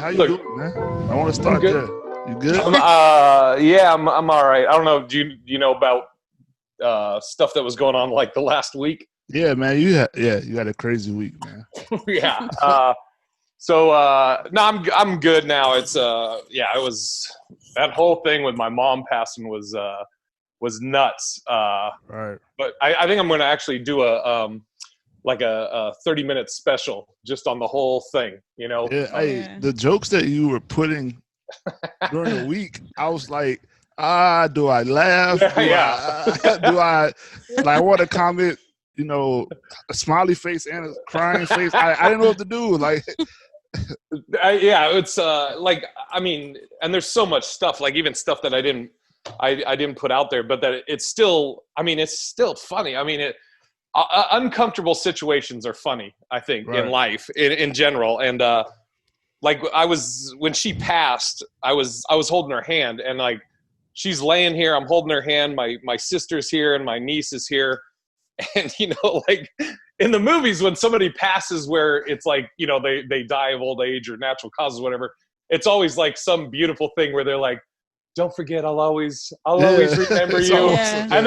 how you doing, man? I want to start there. You good? Yeah, I'm all right. I don't know. Do you know about stuff that was going on like the last week? Yeah, man. You had a crazy week, man. Yeah. So no, I'm good now. It's it was that whole thing with my mom passing was nuts. Right. But I think I'm going to actually do a 30-minute special just on the whole thing. You know. Yeah. The jokes that you were putting during the week, I was like, do I laugh? Do I like want to comment? You know, a smiley face and a crying face. I didn't know what to do. Like, it's and there's so much stuff, like even stuff that I didn't put out there, but that it's still funny. I mean, uncomfortable situations are funny, I think, in life in general. And when she passed, I was holding her hand, and like she's laying here, I'm holding her hand. My sister's here and my niece is here. And, like in the movies, when somebody passes where it's like, they die of old age or natural causes, whatever, it's always like some beautiful thing where they're like, don't forget, I'll always remember you. Yeah. And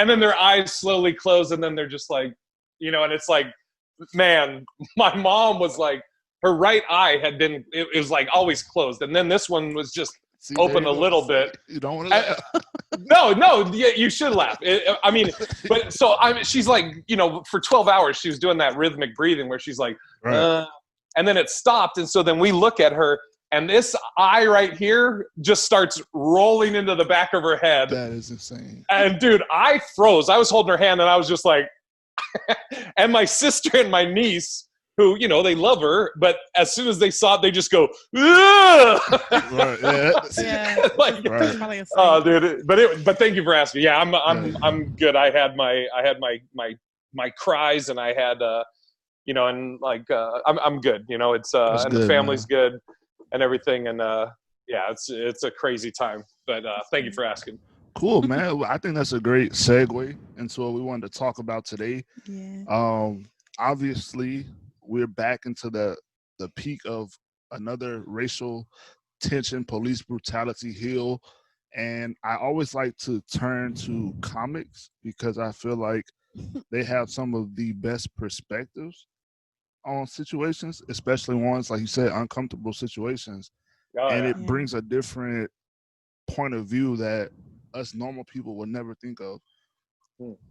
then their eyes slowly close, and then they're just like, and it's like, man, my mom was like, her right eye it was like always closed. And then this one was just open a little bit. You don't want to laugh. No, yeah, you should laugh. She's like, for 12 hours, she was doing that rhythmic breathing where she's like, and then it stopped. And so then we look at her, and this eye right here just starts rolling into the back of her head. That is insane. And dude, I froze. I was holding her hand, and I was just like, and my sister and my niece, who, they love her, but as soon as they saw it, they just go, oh, dude. But thank you for asking. Yeah, I'm good. I had my cries, and I had, I'm good. It's and good, the family's man. good and everything, and it's a crazy time. But thank you for asking. Cool, man. I think that's a great segue into what we wanted to talk about today. Yeah. Obviously, we're back into the peak of another racial tension, police brutality hill. And I always like to turn to comics because I feel like they have some of the best perspectives on situations, especially ones, like you said, uncomfortable situations. It brings a different point of view that us normal people would never think of.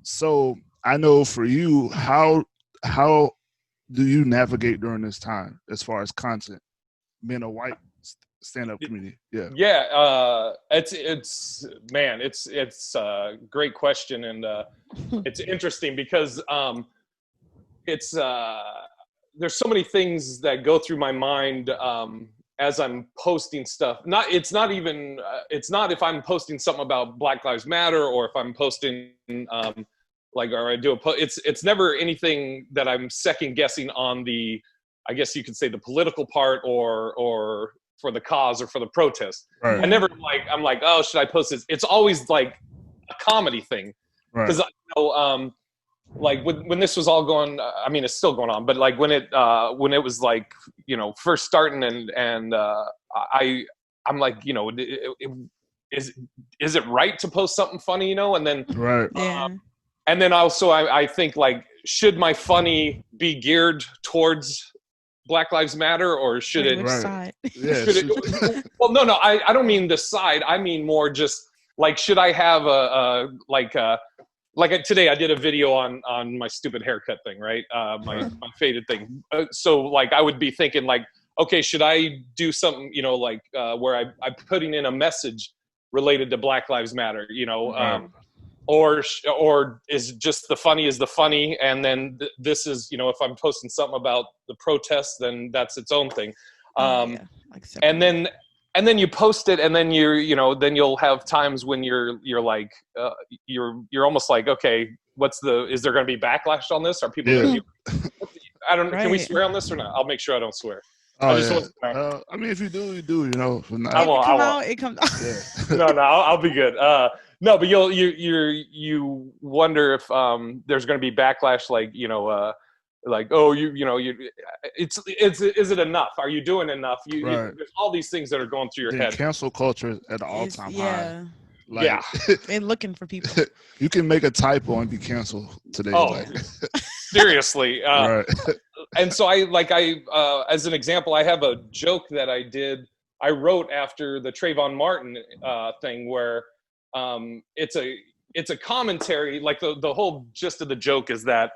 So I know for you, how do you navigate during this time as far as content, being a white stand-up comedian? It's a great question, and it's interesting because it's there's so many things that go through my mind as I'm posting stuff. It's not if I'm posting something about Black Lives Matter, or if I'm posting or I do a post. It's never anything that I'm second guessing on the, I guess you could say, the political part or for the cause or for the protest. Right. I never I'm like, oh, should I post this? It's always like a comedy thing, because when this was all going, I mean, it's still going on, but like when it was like, first starting, and I'm like, is it right to post something funny, and then and then also I think, like, should my funny be geared towards Black Lives Matter, or should it? Side? Should it well, no, I don't mean the side. I mean more just like, should I have today I did a video on my stupid haircut thing, right? My faded thing. So like I would be thinking like, okay, should I do something, where I'm putting in a message related to Black Lives Matter, or is just the funny is the funny, and then this is, if I'm posting something about the protests, then that's its own thing. And then you post it, and then then you'll have times when you're like you're almost like, okay, is there going to be backlash on this? Are people going to I don't can we swear on this or not? I'll make sure I don't swear. I mean, if you do, you do. I won't. It comes out. No, I'll be good. No, but you wonder if there's going to be backlash, like like, oh, you know, it's is it enough? Are you doing enough? There's all these things that are going through your head. Cancel culture at an all-time high. Like, yeah, they're looking for people. You can make a typo and be canceled today. Oh, like. Seriously. Right. And so as an example, I have a joke that I wrote after the Trayvon Martin thing, where it's a commentary. Like the whole gist of the joke is that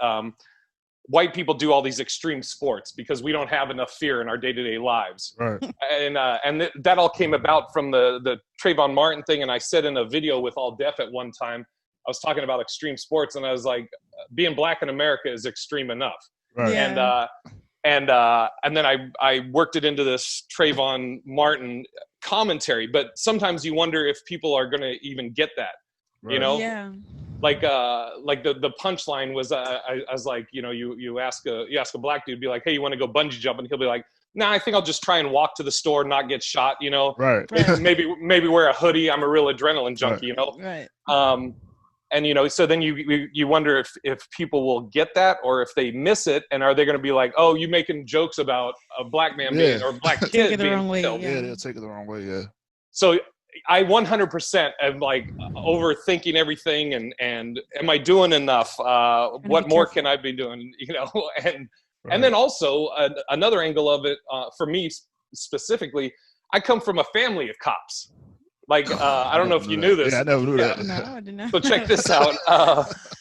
white people do all these extreme sports because we don't have enough fear in our day-to-day lives. Right. And that all came about from the Trayvon Martin thing. And I said in a video with All Def at one time, I was talking about extreme sports, and I was like, being black in America is extreme enough. Right. Yeah. And then I worked it into this Trayvon Martin commentary. But sometimes you wonder if people are going to even get that, Right. you know? Yeah. Like the punchline was, I was like, you know, you ask a black dude, be like, hey, you want to go bungee jumping? He'll be like, nah, I think I'll just try and walk to the store, not get shot, you know? Right. Maybe wear a hoodie. I'm a real adrenaline junkie, you know? Right. And, you know, so then you wonder if people will get that, or if they miss it, and are they going to be like, oh, you making jokes about a black man being, or a black kid being killed? Yeah, they'll take it the wrong way, yeah. So I 100% am like overthinking everything, and am I doing enough? What more can I be doing? You know, and then also another angle of it for me specifically, I come from a family of cops. Like I don't know if you knew this. Yeah, I never knew that. No, I did not. So check this out.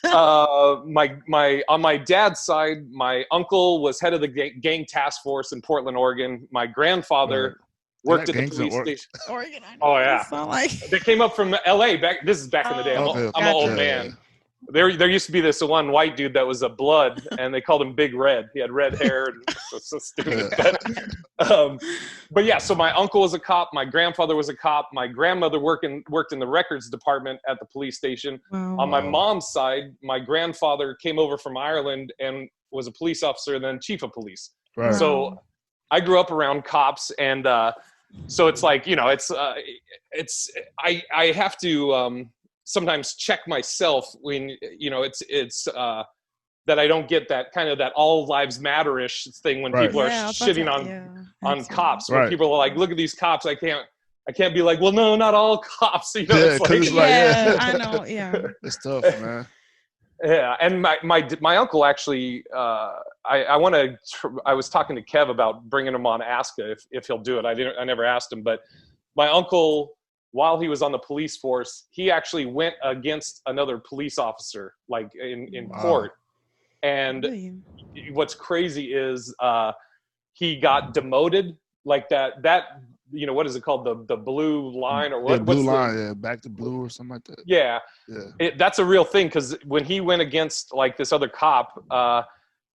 On my dad's side, my uncle was head of the gang task force in Portland, Oregon. My grandfather worked at the police station. Oregon. Oh yeah. They came up from LA this is back in the day. I'm an old man. There used to be this one white dude that was a blood, and they called him Big Red. He had red hair, and so stupid. But yeah, so my uncle was a cop. My grandfather was a cop. My grandmother worked in the records department at the police station. Wow. On my mom's side, my grandfather came over from Ireland and was a police officer, and then chief of police. Right. So I grew up around cops, and so it's like, you know, I have to sometimes check myself when, you know, it's that I don't get that kind of that all lives matter-ish thing when people are shitting on cops. When people are like, look at these cops, I can't be like, well, no, not all cops. You know, it's like, I know, yeah. It's tough, man. Yeah, and my uncle actually, I was talking to Kev about bringing him on Aska if he'll do it. I never asked him, but my uncle, while he was on the police force, he actually went against another police officer, like in court. And what's crazy is he got demoted, like that. You know, what is it called? The blue line, or what? Blue line, back to blue or something like that. Yeah. That's a real thing, because when he went against like this other cop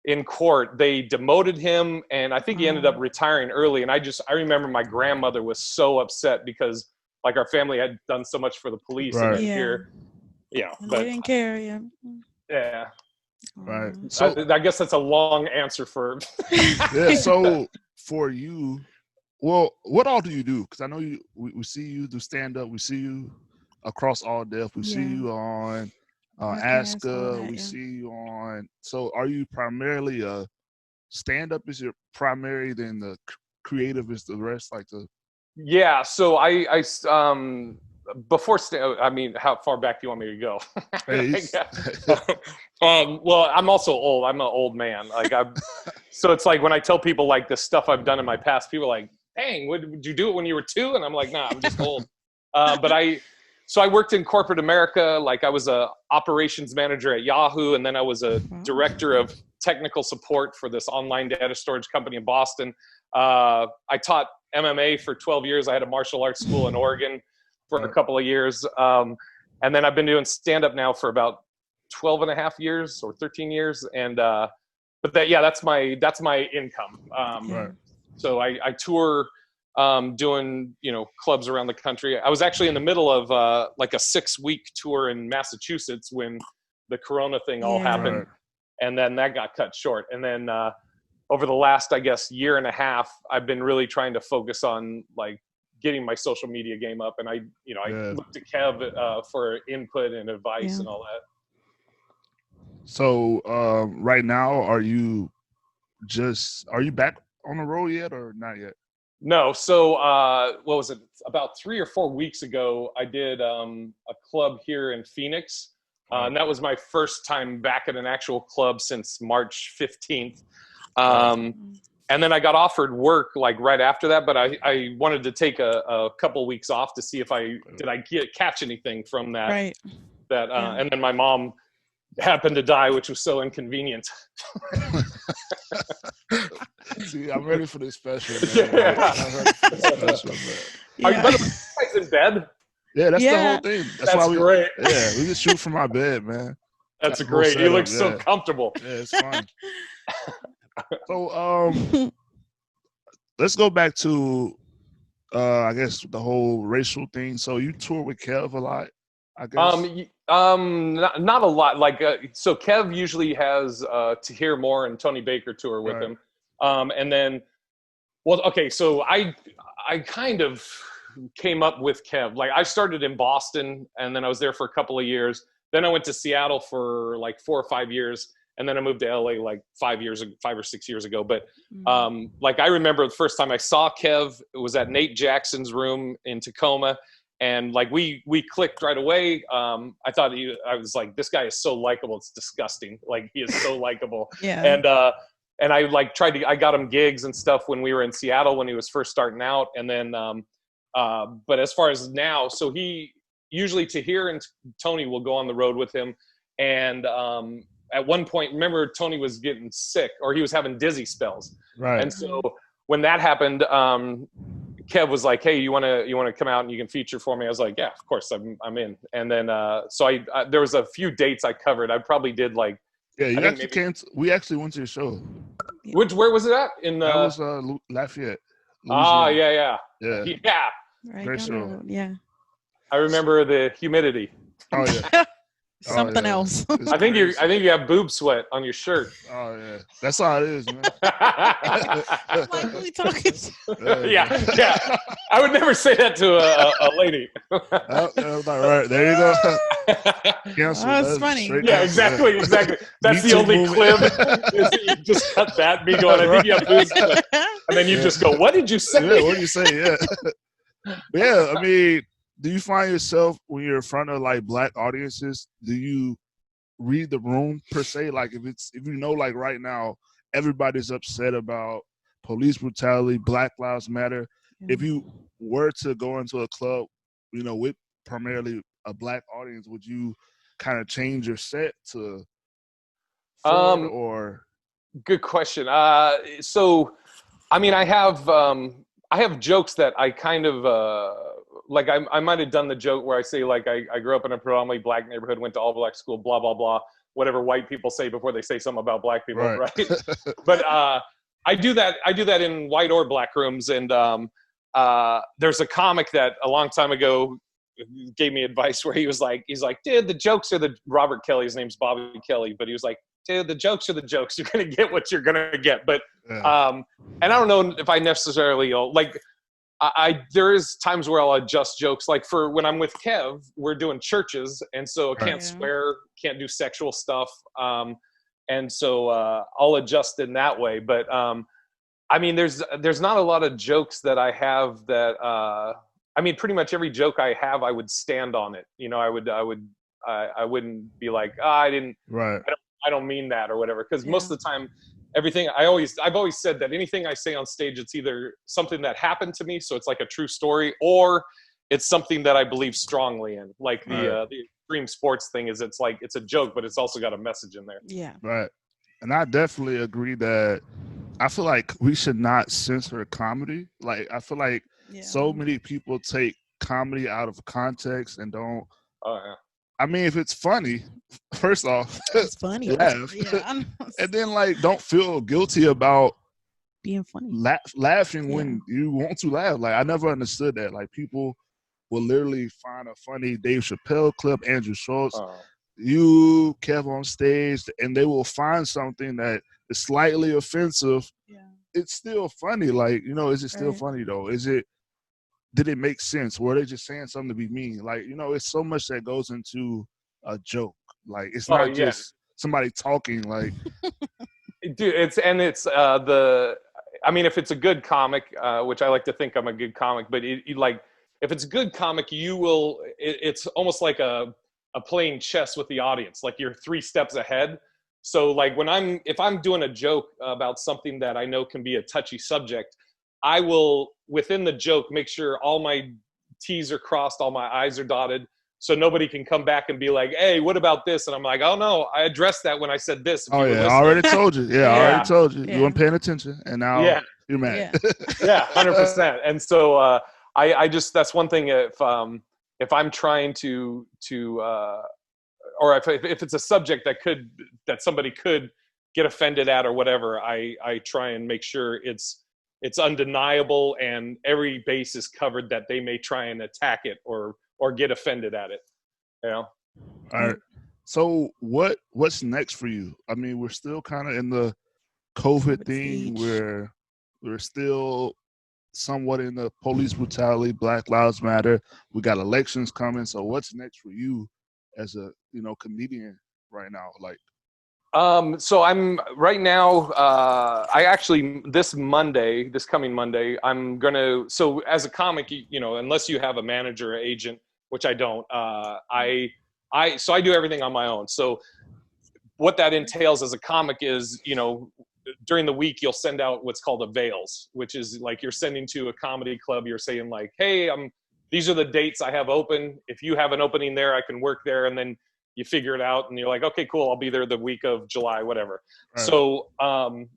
in court, they demoted him, and I think he ended up retiring early. And I remember my grandmother was so upset because like our family had done so much for the police, and then here, but they didn't care. Yeah. Right. So I guess that's a long answer for. Yeah. So for you, well, what all do you do? Because I know we see you do stand up. We see you across All Def. We see you on Aska. We see you on. So are you primarily a stand up? Is your primary? Then the creative is the rest, like the. Yeah. So I before I mean, how far back do you want me to go? Well, I'm also old. I'm an old man. Like so it's like when I tell people like the stuff I've done in my past, people are like, dang, would you do it when you were 2? And I'm like, nah, I'm just old. But I worked in corporate America. Like I was a operations manager at Yahoo, and then I was a director of technical support for this online data storage company in Boston. I taught MMA for 12 years. I had a martial arts school in Oregon for a couple of years. And then I've been doing stand-up now for about 12 and a half years or 13 years. And, but that's my income. So I tour, doing, you know, clubs around the country. I was actually in the middle of, like a 6-week tour in Massachusetts when the Corona thing all happened. And then that got cut short. And then, over the last, I guess, year and a half, I've been really trying to focus on like getting my social media game up. And I looked to Kev for input and advice and all that. So right now, are you are you back on the road yet or not yet? No. So what was it? About 3 or 4 weeks ago, I did a club here in Phoenix. And that was my first time back at an actual club since March 15th. And then I got offered work like right after that, but I wanted to take a couple weeks off to see if did I catch anything from that. Right. And then my mom happened to die, which was so inconvenient. See, I'm ready for this special. Yeah. Are you guys in bed? Yeah, that's the whole thing. That's why great. Yeah, we just shoot from my bed, man. That's great. You look so comfortable. Yeah, it's fun. So let's go back to I guess the whole racial thing. So you tour with Kev a lot, I guess. Not a lot. Like so Kev usually has Tahir Moore and Tony Baker tour with him. And then so I kind of came up with Kev. Like I started in Boston and then I was there for a couple of years. Then I went to Seattle for like 4 or 5 years. And then I moved to LA like 5 or 6 years ago. But like I remember the first time I saw Kev, it was at Nate Jackson's room in Tacoma. And like we clicked right away. I thought I was like, this guy is so likable. It's disgusting. Like he is so likable. Yeah. And I like I got him gigs and stuff when we were in Seattle when he was first starting out. And then, but as far as now, so he usually Tahir and Tony will go on the road with him. And at one point, remember Tony was getting sick or he was having dizzy spells. Right. And so when that happened, Kev was like, "Hey, you want to come out and you can feature for me?" I was like, "Yeah, of course, I'm in." And then so I there was a few dates I covered. I probably did like you actually came. We actually went to your show. Where was it at? In that was Lafayette. Yeah. Right. Great show. Yeah. I remember the humidity. Oh yeah. Something else. I think you have boob sweat on your shirt. Oh yeah, that's how it is, man. Like, what are we talking? Yeah. I would never say that to a lady. Right there you go. Cancel. That's funny. Yeah, exactly. That's the only clip. Is you just cut that, me going, I think you have boob sweat, and then you just go, "What did you say?" Yeah, what did you say? Yeah. Yeah, I mean. Do you find yourself when you're in front of like black audiences, do you read the room per se? Like if you know like right now everybody's upset about police brutality, Black Lives Matter. If you were to go into a club, you know, with primarily a black audience, would you kind of change your set to or? Good question. So I mean I have jokes that I kind of like I might have done the joke where I say like I grew up in a predominantly black neighborhood, went to all black school, blah blah blah, whatever white people say before they say something about black people, right? But I do that in white or black rooms, and there's a comic that a long time ago gave me advice where he's like, dude, the jokes are Robert Kelly, his name's Bobby Kelly, but he was like, dude, the jokes are the jokes. You're gonna get what you're gonna get, but and I don't know if I necessarily like. There is times where I'll adjust jokes. Like for when I'm with Kev, we're doing churches, and so I can't swear, can't do sexual stuff, and so I'll adjust in that way. But I mean, there's not a lot of jokes that I have that. I mean, pretty much every joke I have, I would stand on it. You know, I wouldn't be like, I didn't. Right. I don't mean that or whatever, because most of the time. I've always said that anything I say on stage, it's either something that happened to me, so it's like a true story, or it's something that I believe strongly in. Like the extreme sports thing is, it's like it's a joke, but it's also got a message in there. Yeah. Right. And I definitely agree that I feel like we should not censor comedy. Like I feel like so many people take comedy out of context and don't. Oh yeah. I mean, if it's funny, first off, it's funny. Laugh. Yeah. And then, like, don't feel guilty about being funny. Laughing when you want to laugh. Like, I never understood that. Like, people will literally find a funny Dave Chappelle clip, Andrew Schultz, you, Kev on stage, and they will find something that is slightly offensive. Yeah. It's still funny. Like, you know, is it still funny, though? Did it make sense? Were they just saying something to be mean? Like, you know, it's so much that goes into a joke. Like, it's not just somebody talking. Like, Dude, it's the. I mean, if it's a good comic, which I like to think I'm a good comic, but like if it's a good comic, you will. It's almost like a playing chess with the audience. Like you're 3 steps ahead. So like if I'm doing a joke about something that I know can be a touchy subject, I will within the joke make sure all my T's are crossed, all my I's are dotted, so nobody can come back and be like, "Hey, what about this?" And I'm like, "Oh no, I addressed that when I said this." Oh yeah, I already told you. Yeah, I already told you. You weren't paying attention, and now you're mad. Yeah, 100%. And so I just that's one thing. If I'm trying to or if it's a subject that somebody could get offended at or whatever, I try and make sure it's undeniable and every base is covered that they may try and attack it or get offended at it. You know? All right. So what's next for you? I mean, we're still kind of in the COVID thing where we're still somewhat in the police brutality, Black Lives Matter. We got elections coming. So what's next for you as a, comedian right now? Like, so I'm right now, I actually, this coming Monday, so as a comic, unless you have a manager or agent, which I don't, so I do everything on my own. So what that entails as a comic is, during the week, you'll send out what's called avails, which is like you're sending to a comedy club. You're saying like, hey, these are the dates I have open. If you have an opening there, I can work there. And then you figure it out and you're like, okay, cool. I'll be there the week of July, whatever. Right. So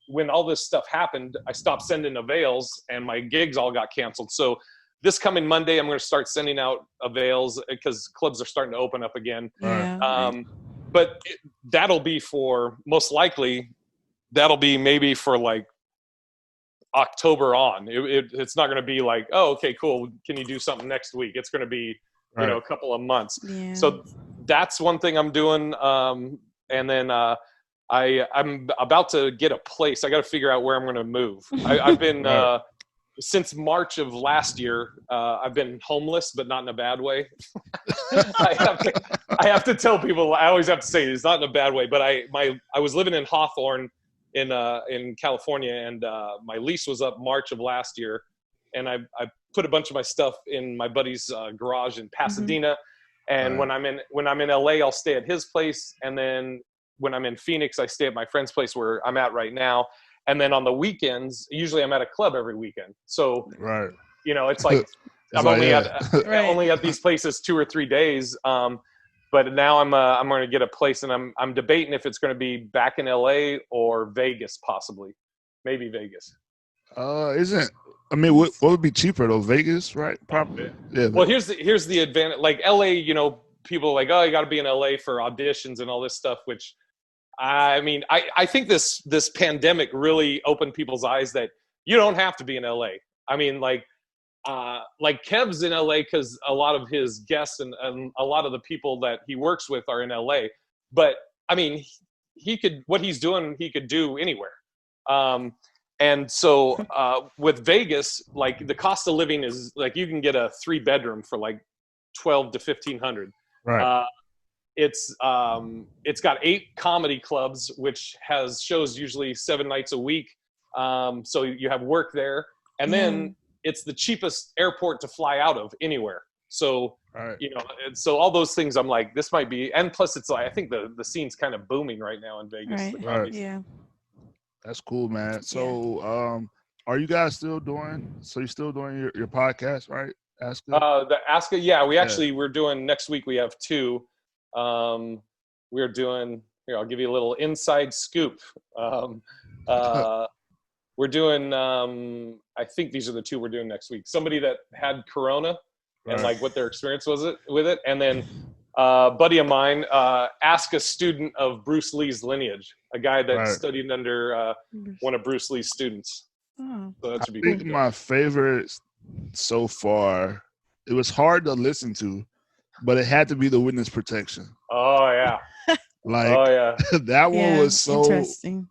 when all this stuff happened, I stopped sending avails and my gigs all got canceled. So this coming Monday, I'm going to start sending out avails because clubs are starting to open up again. Yeah. But that'll be maybe for like October on. It's not going to be like, oh, okay, cool. Can you do something next week? It's going to be, a couple of months. Yeah. So that's one thing I'm doing. And then I'm about to get a place. I got to figure out where I'm going to move. I've been since March of last year. I've been homeless, but not in a bad way. I have to tell people. I always have to say it's not in a bad way. But I was living in Hawthorne in California, and my lease was up March of last year, and I put a bunch of my stuff in my buddy's garage in Pasadena. Mm-hmm. And when I'm in LA, I'll stay at his place. And then when I'm in Phoenix, I stay at my friend's place where I'm at right now. And then on the weekends, usually I'm at a club every weekend. So, it's like I'm only at these places 2 or 3 days. But now I'm going to get a place, and I'm debating if it's going to be back in LA or Vegas, possibly, maybe Vegas. What would be cheaper though? Vegas, right? Probably. Yeah. Well, here's the advantage. Like LA, people are like, oh, you got to be in LA for auditions and all this stuff. Which, I mean, I think this pandemic really opened people's eyes that you don't have to be in LA. I mean, like Kev's in LA because a lot of his guests and a lot of the people that he works with are in LA. But I mean, what he's doing, he could do anywhere. And so with Vegas, like the cost of living is like you can get a 3-bedroom for like $1,200 to $1,500. Right. It's got 8 comedy clubs, which has shows usually 7 nights a week. So you have work there, and then it's the cheapest airport to fly out of anywhere. So and so all those things, I'm like, this might be, and plus it's like I think the scene's kind of booming right now in Vegas. Right. Yeah. That's cool, man. So, are you guys still doing? So you're still doing your podcast, right? Ask It? The Ask It, yeah. We're doing next week. We have 2. We're doing here. I'll give you a little inside scoop. We're doing. I think these are the 2 we're doing next week. Somebody that had Corona and like what their experience was with it, and then buddy of mine, ask a student of Bruce Lee's lineage, a guy that studied under one of Bruce Lee's students. Oh. So that should be I think my favorite so far, it was hard to listen to, but it had to be the witness protection. Oh, yeah. That one was so interesting.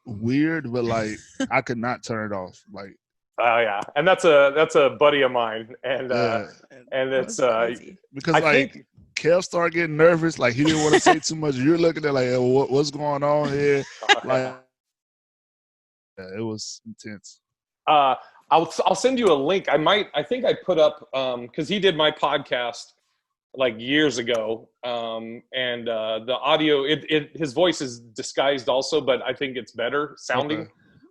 Weird, but like I could not turn it off. Like, oh yeah, and that's a buddy of mine, and it's because I think Kel started getting nervous, like he didn't want to say too much. You're looking at like, hey, what's going on here? Like it was intense. I'll send you a link. I think I put up because he did my podcast like years ago, and the audio his voice is disguised also, but I think it's better sounding. Okay.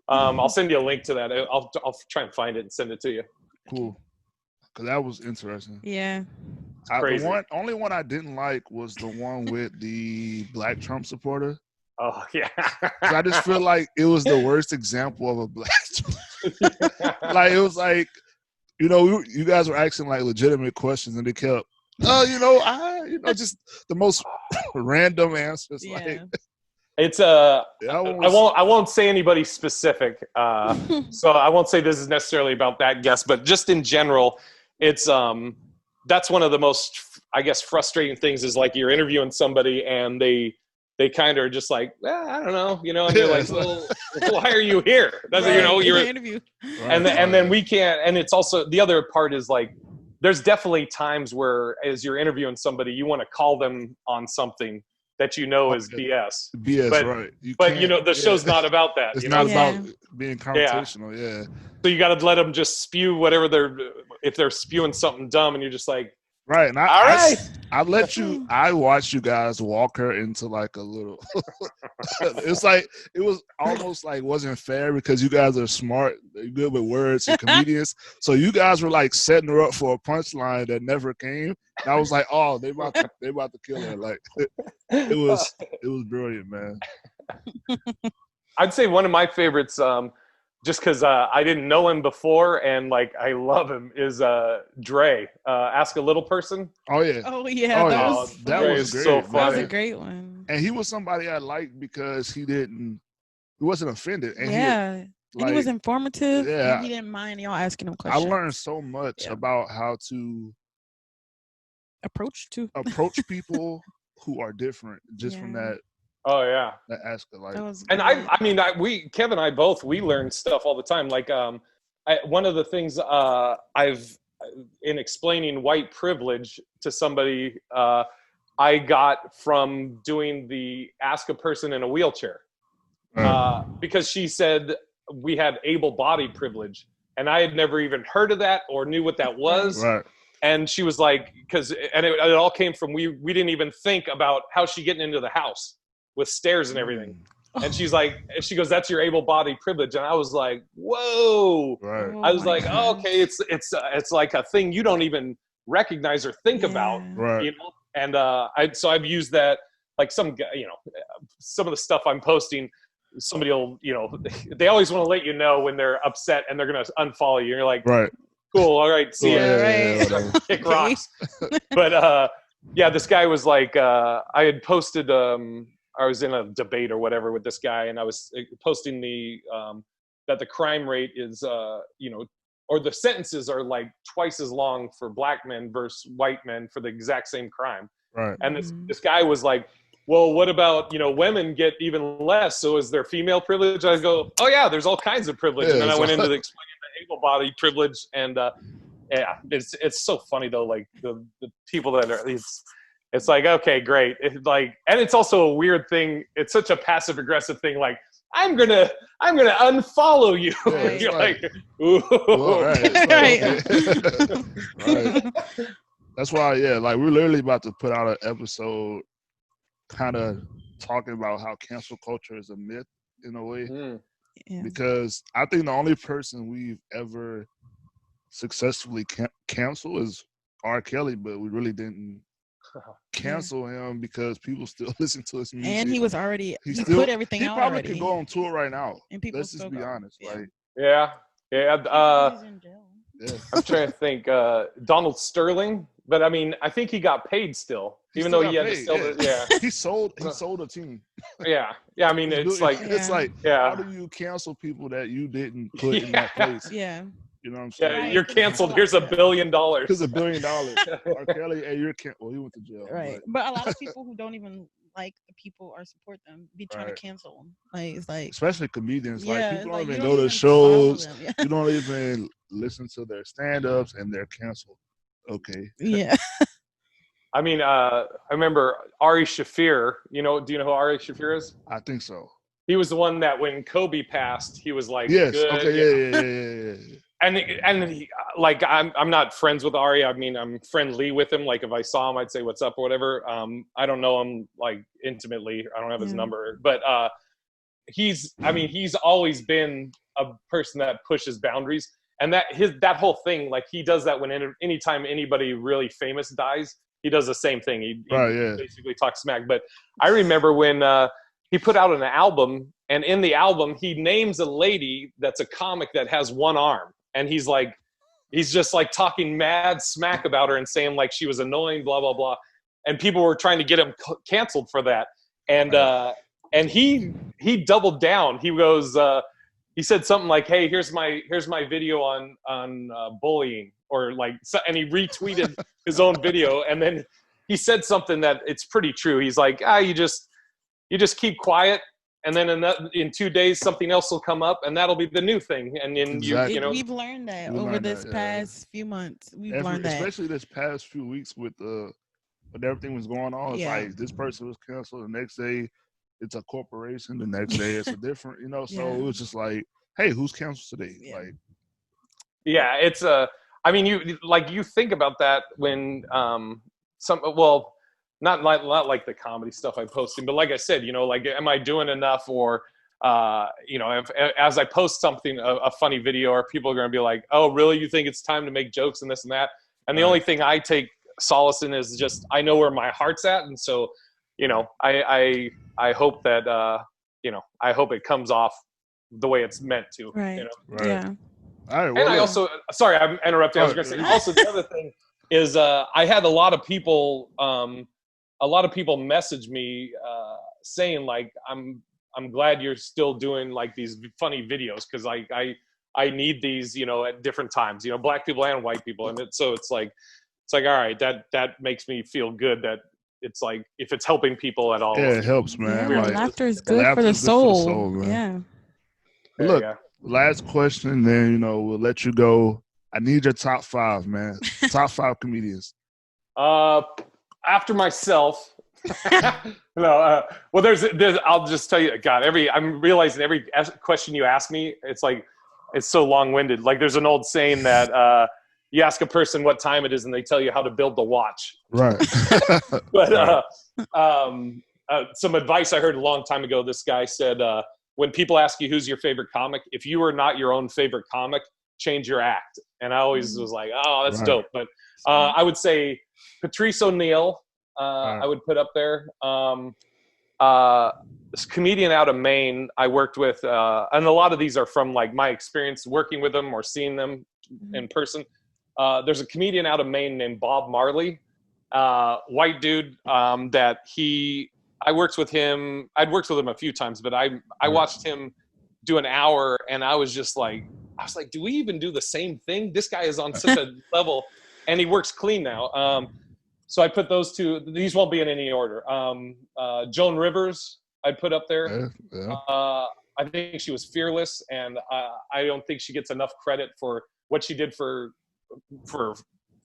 I'll send you a link to that. I'll try and find it and send it to you. Cool. Because that was interesting. Yeah. Crazy. The only one I didn't like was the one with the black Trump supporter. Oh yeah. I just feel like it was the worst example of a black Trump. Like it was like, you guys were asking like legitimate questions and they kept, just the most random answers. Yeah. Like It's I won't say anybody specific, so I won't say this is necessarily about that guest, but just in general, it's that's one of the most, I guess, frustrating things is like you're interviewing somebody and they kind of are just like, I don't know, and you're like, well, why are you here? That's you're interview, and then we can't. And it's also the other part is like, there's definitely times where as you're interviewing somebody, you want to call them on something that is BS. BS, but, right? But the show's not about that. It's not about being confrontational. Yeah. So you got to let them just spew whatever if they're spewing something dumb, and you're just like, right. And I watched you guys walk her into like a little. It's like it was almost like wasn't fair because you guys are smart, good with words, and comedians. So you guys were like setting her up for a punchline that never came. And I was like, oh, they about to kill her. Like it was brilliant, man. I'd say one of my favorites, just because I didn't know him before and like I love him, is Dre. Ask a Little Person. Oh yeah. Oh yeah. That was great. So funny. That was a great one. And he was somebody I liked because he wasn't offended. And he was informative. Yeah. And he didn't mind y'all asking him questions. I learned so much about how to approach people who are different just from that. Oh yeah. That aspect, like, and Kevin and I both, we learn stuff all the time. Like, one of the things I've in explaining white privilege to somebody, I got from doing the ask a person in a wheelchair, because she said we had able-bodied privilege, and I had never even heard of that or knew what that was. Right. And she was like, it all came from we didn't even think about how she getting into the house with stairs and everything. And she's like, she goes, that's your able-bodied privilege. And I was like, whoa. Right. I was like, oh, okay, it's like a thing you don't even recognize or think about. Right. And I've used that, like some of the stuff I'm posting, somebody will, they always want to let you know when they're upset and they're going to unfollow you. And you're like, right. Cool. All right. See ya. Yeah, Kick rocks. But this guy was like, I had posted, I was in a debate or whatever with this guy, and I was posting that the crime rate is, or the sentences are like twice as long for black men versus white men for the exact same crime. Right. And this guy was like, well, what about, women get even less? So is there female privilege? I go, oh yeah, there's all kinds of privilege. And then I went into explaining the able-bodied privilege, and it's so funny though. Like the people that are it's like, okay, great. And it's also a weird thing. It's such a passive aggressive thing. Like, I'm gonna unfollow you. Yeah, You're like, ooh. Well, right. Right. That's why, like we're literally about to put out an episode kind of talking about how cancel culture is a myth in a way. Yeah. Because I think the only person we've ever successfully canceled is R. Kelly, but we really didn't cancel him because people still listen to his music. And he was already he put everything out already. He probably could go on tour right now. And people Let's just be honest. Yeah. Like, yeah. I'm trying to think. Donald Sterling, but I mean, I think he got paid still, even though he had to sell it. Yeah, he sold a team. Yeah. I mean, it's like how do you cancel people that you didn't put in that place? Yeah. You know what I'm saying? Yeah, you're canceled. Here's $1 billion. Here's $1 billion. R. Kelly, hey, you're canceled. Well, he went to jail. Right. But a lot of people who don't even like the people or support them be trying to cancel them. Like, it's like, especially comedians. Yeah, like people don't even don't go to even shows. follow them. You don't even listen to their stand-ups, and they're canceled. Okay. Yeah. I mean, I remember Ari Shaffir. Do you know who Ari Shaffir is? I think so. He was the one that when Kobe passed, he was like, yes, good. okay, yeah. And he, like, I'm not friends with Ari. I mean, I'm friendly with him. Like, if I saw him, I'd say what's up or whatever. I don't know him like intimately. I don't have his number, but he's always been a person that pushes boundaries. And that whole thing, like, he does that when anytime anybody really famous dies, he does the same thing. He basically talks smack. But I remember when he put out an album, and in the album, he names a lady that's a comic that has one arm. And he's just like talking mad smack about her and saying like she was annoying, blah, blah, blah. And people were trying to get him canceled for that. And he doubled down. He goes, he said something like, "Hey, here's my video on bullying," or like, and he retweeted his own video. And then he said something that it's pretty true. He's like, you just keep quiet, and then in 2 days something else will come up, and that'll be the new thing. And then exactly. we've learned that over this past few months. We've learned that, especially this past few weeks with when everything was going on. It's like this person was canceled, the next day it's a corporation, the next day it's a different, so it was just like, hey, who's canceled today? Like, it's I mean, you think about that when not like the comedy stuff I posted, but like I said, like, am I doing enough? Or as I post something, a funny video, are people going to be like, oh, really? You think it's time to make jokes and this and that? And the only thing I take solace in is just, I know where my heart's at. And so, I hope that, I hope it comes off the way it's meant to. Right. Right. Yeah. All right. And I also, sorry, I'm interrupting. I was going to say, also the other thing is, I had a lot of people message me saying like, I'm glad you're still doing like these funny videos, because I need these, at different times, black people and white people, and it's like all right, that makes me feel good that it's like, if it's helping people at all. Yeah, it helps, man. Yeah, like, laughter is good for the soul. Man. Yeah. Look, last question, then we'll let you go. I need your top 5, man. Top 5 comedians. After myself. No, well, there's I'll just tell you, God, I'm realizing every question you ask me, it's like, it's so long-winded. Like, there's an old saying that you ask a person what time it is and they tell you how to build the watch. Right. But some advice I heard a long time ago, this guy said, when people ask you who's your favorite comic, if you are not your own favorite comic, change your act. And I always was like, oh, that's dope. But I would say Patrice O'Neal, I would put up there. This comedian out of Maine I worked with, and a lot of these are from like my experience working with them or seeing them in person. There's a comedian out of Maine named Bob Marley, white dude, that I worked with him. I'd worked with him a few times, but I watched him do an hour, and I was like, do we even do the same thing? This guy is on such a level, and he works clean now. So I put those two. These won't be in any order. Joan Rivers, I'd put up there. Yeah. I think she was fearless, and I don't think she gets enough credit for what she did for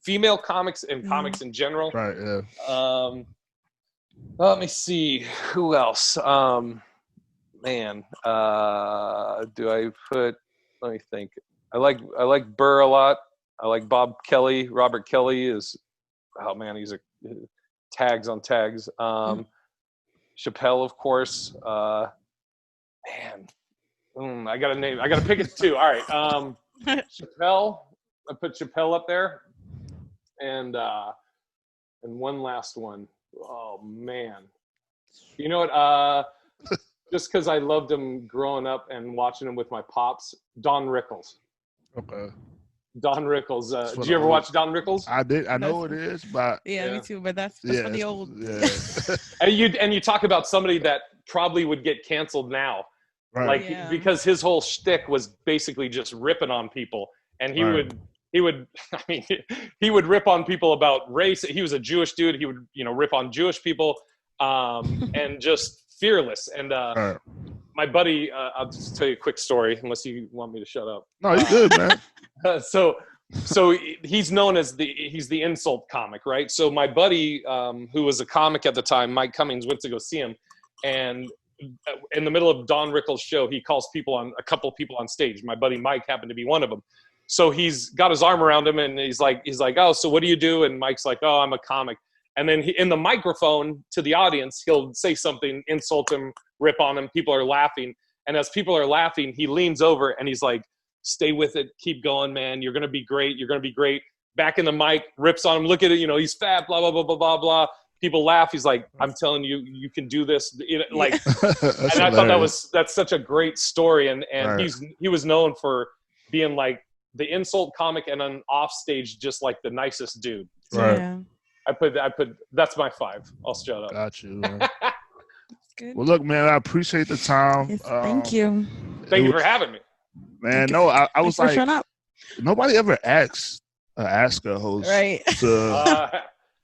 female comics and comics in general. Right. Yeah. Let me see who else. Man, do I put? Let me think. I like Burr a lot. I like Bob Kelly. Robert Kelly is. Oh man, he's tags on tags. Chappelle, of course. Man, I got a name. I got to pick it too. All right. Chappelle. I put Chappelle up there, and one last one. Oh man, you know what? Just because I loved him growing up and watching him with my pops, Don Rickles. Okay. Don Rickles. Did you ever watch Don Rickles? I did. I know it is, but yeah, me too. But that's for the old. Yeah. and you talk about somebody that probably would get canceled now, right. Because his whole shtick was basically just ripping on people, and he would. I mean, he would rip on people about race. He was a Jewish dude. He would, rip on Jewish people, and just fearless. And my buddy, I'll just tell you a quick story, unless you want me to shut up. No, you're good, man. So he's known as he's the insult comic, right? So my buddy, who was a comic at the time, Mike Cummings, went to go see him, and in the middle of Don Rickles' show, he calls a couple of people on stage. My buddy Mike happened to be one of them. So he's got his arm around him, and he's like, oh, so what do you do? And Mike's like, oh, I'm a comic. And then in the microphone to the audience, he'll say something, insult him, rip on him. People are laughing. And as people are laughing, he leans over and he's like, stay with it. Keep going, man. You're going to be great. You're going to be great. Back in the mic, rips on him. Look at it. He's fat, blah, blah, blah, blah, blah, blah. People laugh. He's like, I'm telling you, you can do this. Like, and I thought that's such a great story. And right. he was known for being like the insult comic and on off stage, just like the nicest dude. Right. Yeah. I put that's my 5. I'll shut up. Got you. That's good. Well, look, man, I appreciate the time. Yes, thank you. Thank you for having me. Man, no, I was like, shut up. Nobody ever asks a host Right.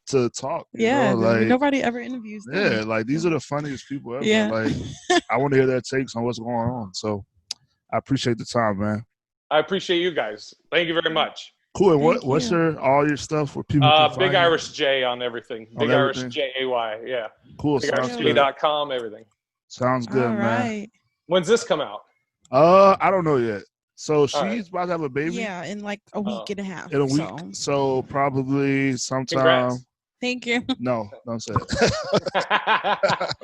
to talk. Yeah, like nobody ever interviews them. Yeah, like these are the funniest people ever. Yeah. Like I want to hear their takes on what's going on. So I appreciate the time, man. I appreciate you guys. Thank you very much. Cool. And Thank what's you. all your stuff where people can Big find Irish J on everything. On Big everything? Irish Jay. Yeah. Cool. Sounds good. BigIrishJ.com, everything. Sounds good, All man. right. When's this come out? I don't know yet. So she's right. about to have a baby Yeah, in like a week and a half. in a week. So probably sometime. Congrats. Thank you. No, don't say it.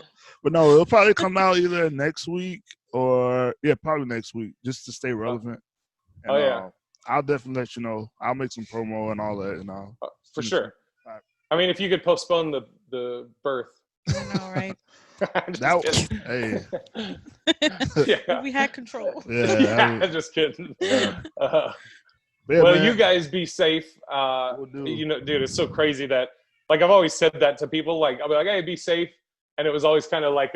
But no, it'll probably come out either next week or probably next week, just to stay relevant. And, yeah. I'll definitely let you know. I'll make some promo and all that, and For sure. Right. I mean, if you could postpone the birth. I know, right? Hey. Yeah. We had control. Yeah. Just kidding. Yeah. Well, man. you guys be safe. We'll do. Dude, it's so crazy that, like, I've always said that to people. Like, I'll be like, hey, be safe. And it was always kind of like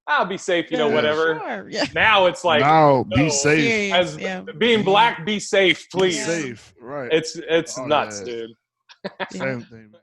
I'll be safe, whatever. Sure. Yeah. Now it's like, be safe. As being black, be safe, please. Be safe. Right. It's nuts, dude. Same thing, man.